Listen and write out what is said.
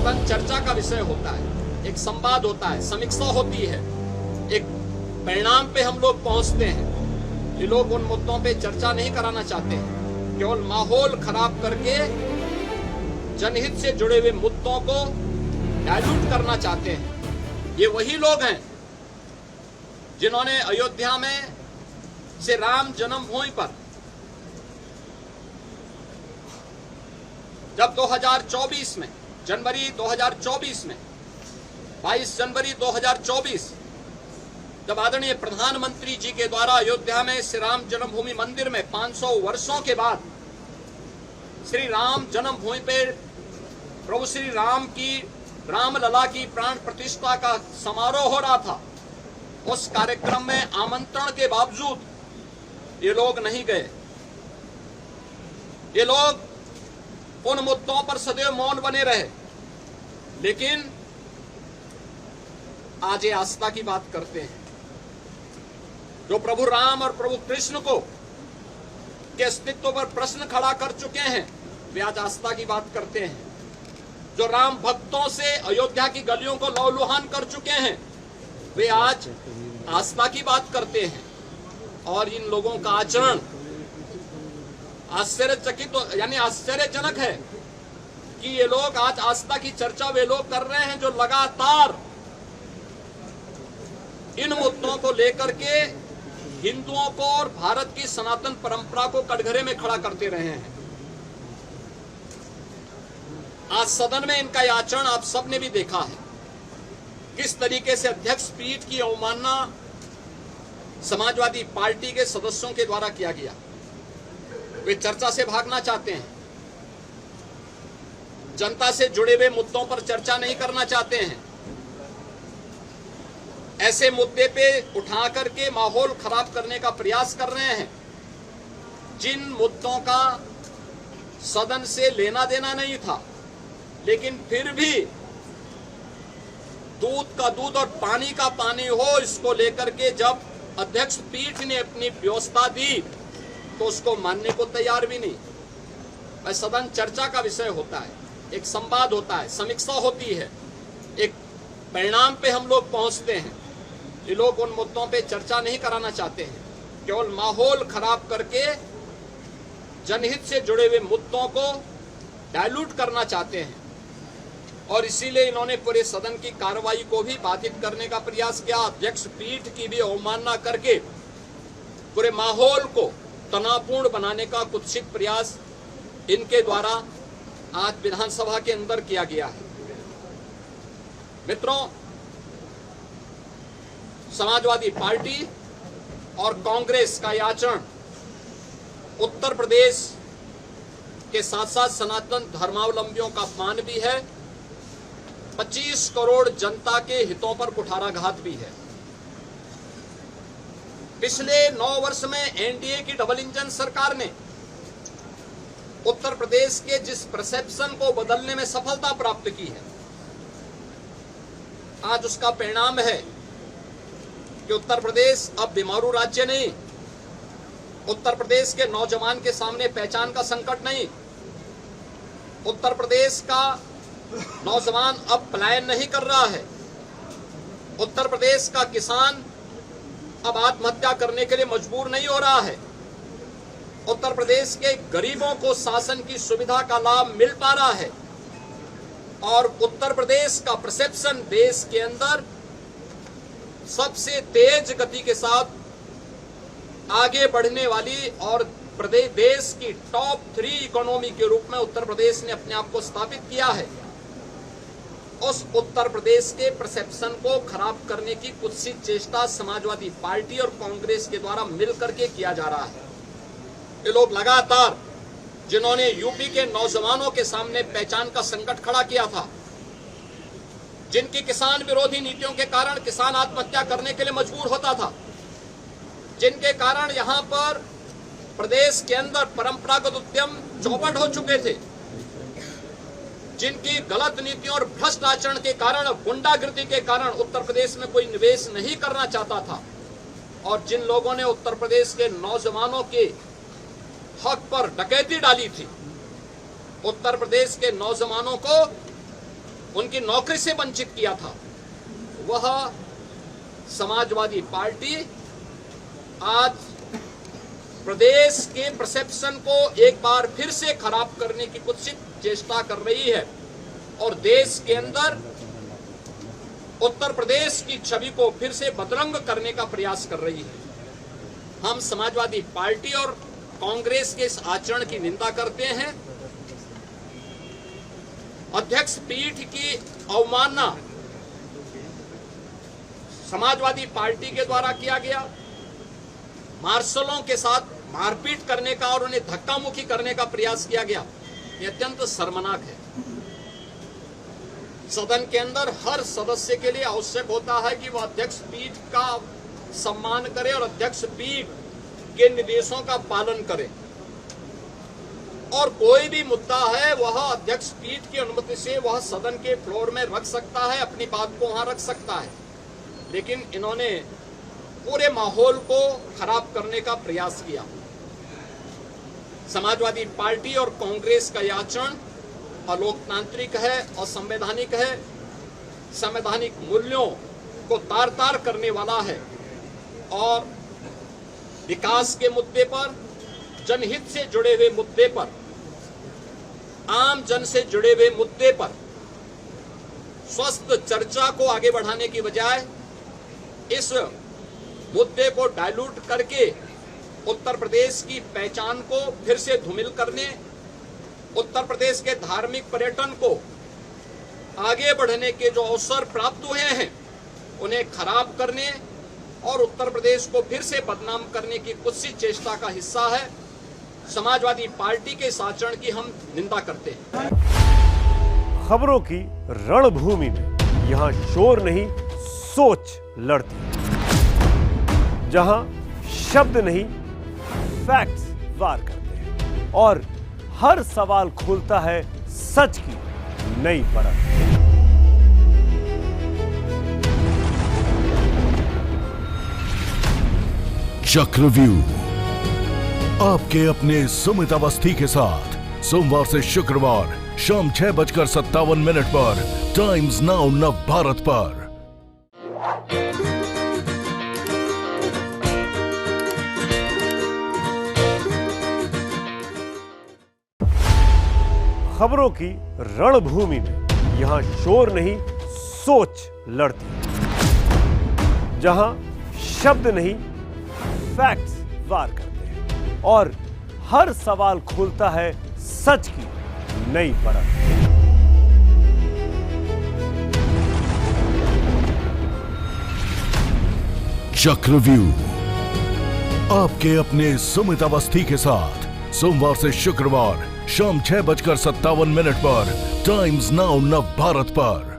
सदन चर्चा का विषय होता है, एक संवाद होता है, समीक्षा होती है, एक परिणाम पे हम लोग पहुंचते हैं। ये लोग उन मुद्दों पे चर्चा नहीं कराना चाहते हैं, केवल माहौल खराब करके जनहित से जुड़े हुए मुद्दों को डाइल्यूट करना चाहते हैं। ये वही लोग हैं जिन्होंने अयोध्या में से राम जन्मभूमि पर जब 2024 में जनवरी 2024 में 22 जनवरी 2024 जब आदरणीय प्रधानमंत्री जी के द्वारा अयोध्या में श्री राम जन्मभूमि मंदिर में 500 वर्षों के बाद श्री राम जन्मभूमि पे प्रभु श्री राम की रामलला की प्राण प्रतिष्ठा का समारोह हो रहा था, उस कार्यक्रम में आमंत्रण के बावजूद ये लोग नहीं गए। ये लोग उन मुद्दों पर सदैव मौन बने रहे, लेकिन आज ये आस्था की बात करते हैं। जो प्रभु राम और प्रभु कृष्ण को के अस्तित्व पर प्रश्न खड़ा कर चुके हैं, वे आज आस्था की बात करते हैं। जो राम भक्तों से अयोध्या की गलियों को लहूलुहान कर चुके हैं, वे आज आस्था की बात करते हैं। और इन लोगों का आचरण आश्चर्यचकित यानी आश्चर्यजनक है कि ये लोग आज आस्था की चर्चा वे लोग कर रहे हैं जो लगातार इन मुद्दों को लेकर के हिंदुओं को और भारत की सनातन परंपरा को कटघरे में खड़ा करते रहे हैं। आज सदन में इनका यह आचरण आप सबने भी देखा है, किस तरीके से अध्यक्ष पीठ की अवमानना समाजवादी पार्टी के सदस्यों के द्वारा किया गया। वे चर्चा से भागना चाहते हैं, जनता से जुड़े हुए मुद्दों पर चर्चा नहीं करना चाहते हैं। ऐसे मुद्दे पे उठा करके माहौल खराब करने का प्रयास कर रहे हैं, जिन मुद्दों का सदन से लेना देना नहीं था, लेकिन फिर भी दूध का दूध और पानी का पानी हो, इसको लेकर के जब अध्यक्ष पीठ ने अपनी व्यवस्था दी तो उसको मानने को तैयार भी नहीं। वह सदन चर्चा का विषय होता है, एक संवाद होता है, समीक्षा होती है, एक परिणाम पे हम लोग पहुंचते हैं। ये लोग उन मुद्दों पे चर्चा नहीं कराना चाहते हैं, केवल माहौल खराब करके जनहित से जुड़े हुए मुद्दों को डाइल्यूट करना चाहते हैं। और इसीलिए इन्होंने पूरे सदन की कार्रवाई को भी बाधित करने का प्रयास किया, अध्यक्ष पीठ की भी अवमानना करके पूरे माहौल को तनावपूर्ण बनाने का कुत्सित प्रयास इनके द्वारा आज विधानसभा के अंदर किया गया है। मित्रों, समाजवादी पार्टी और कांग्रेस का यह आचरण उत्तर प्रदेश के साथ साथ सनातन धर्मावलंबियों का अपमान भी है, 25 करोड़ जनता के हितों पर कुठाराघात भी है। पिछले 9 वर्ष में एनडीए की डबल इंजन सरकार ने उत्तर प्रदेश के जिस परसेप्शन को बदलने में सफलता प्राप्त की है, आज उसका परिणाम है कि उत्तर प्रदेश अब बीमारू राज्य नहीं, उत्तर प्रदेश के नौजवान के सामने पहचान का संकट नहीं, उत्तर प्रदेश का नौजवान अब पलायन नहीं कर रहा है, उत्तर प्रदेश का किसान अब आत्महत्या करने के लिए मजबूर नहीं हो रहा है, उत्तर प्रदेश के गरीबों को शासन की सुविधा का लाभ मिल पा रहा है और उत्तर प्रदेश का परसेप्शन देश के अंदर सबसे तेज गति के साथ आगे बढ़ने वाली और प्रदेश देश की टॉप 3 इकोनॉमी के रूप में उत्तर प्रदेश ने अपने आप को स्थापित किया है। उस उत्तर प्रदेश के परसेप्शन को खराब करने की कुत्सित चेष्टा समाजवादी पार्टी और कांग्रेस के द्वारा मिलकर के किया जा रहा है। ये लोग लगातार जिन्होंने यूपी के नौजवानों के सामने पहचान का संकट खड़ा किया था, जिनकी किसान विरोधी नीतियों के कारण किसान आत्महत्या करने के लिए मजबूर होता था, जिनके कारण यहां पर प्रदेश के अंदर परंपरागत उद्यम चौपट हो चुके थे, जिनकी गलत नीतियों और भ्रष्ट आचरण के कारण, गुंडागिर्दी के कारण उत्तर प्रदेश में कोई निवेश नहीं करना चाहता था और जिन लोगों ने उत्तर प्रदेश के नौजवानों के हक पर डकैती डाली थी, उत्तर प्रदेश के नौजवानों को उनकी नौकरी से वंचित किया था, वह समाजवादी पार्टी आज प्रदेश के परसेप्शन को एक बार फिर से खराब करने की कुत्सित चेष्टा कर रही है और देश के अंदर उत्तर प्रदेश की छवि को फिर से बदरंग करने का प्रयास कर रही है। हम समाजवादी पार्टी और कांग्रेस के इस आचरण की निंदा करते हैं। अध्यक्ष पीठ की अवमानना समाजवादी पार्टी के द्वारा किया गया, मार्शलों के साथ मारपीट करने का और उन्हें धक्का मुक्की करने का प्रयास किया गया, ये अत्यंत शर्मनाक है। सदन के अंदर हर सदस्य के लिए आवश्यक होता है कि वह अध्यक्ष पीठ का सम्मान करे और अध्यक्ष पीठ के निर्देशों का पालन करे और कोई भी मुद्दा है वह अध्यक्ष पीठ की अनुमति से वह सदन के फ्लोर में रख सकता है, अपनी बात को वहां रख सकता है। लेकिन इन्होंने पूरे माहौल को खराब करने का प्रयास किया। समाजवादी पार्टी और कांग्रेस का यह आचरण अलोकतांत्रिक है, असंवैधानिक है, संवैधानिक मूल्यों को तार तार करने वाला है और विकास के मुद्दे पर, जनहित से जुड़े हुए मुद्दे पर, आम जन से जुड़े हुए मुद्दे पर स्वस्थ चर्चा को आगे बढ़ाने की बजाय इस मुद्दे को डाइल्यूट करके उत्तर प्रदेश की पहचान को फिर से धूमिल करने, उत्तर प्रदेश के धार्मिक पर्यटन को आगे बढ़ने के जो अवसर प्राप्त हुए हैं उन्हें खराब करने और उत्तर प्रदेश को फिर से बदनाम करने की कुत्सित चेष्टा का हिस्सा है। समाजवादी पार्टी के इस आचरण की हम निंदा करते हैं। खबरों की रणभूमि में यहाँ शोर नहीं सोच लड़ती है, जहाँ शब्द नहीं फैक्ट्स वार करते हैं और हर सवाल खोलता है सच की नई परत। चक्रव्यूह आपके अपने सुमित अवस्थी के साथ सोमवार से शुक्रवार शाम 6:57 पर टाइम्स नाउ नव भारत पर। खबरों की रणभूमि में यहाँ शोर नहीं सोच लड़ती है, जहाँ शब्द नहीं फैक्ट्स वार करते हैं और हर सवाल खोलता है सच की नई परत। चक्रव्यूह आपके अपने सुमित अवस्थी के साथ सोमवार से शुक्रवार शाम 6:57 पर टाइम्स नाउ नव भारत पर।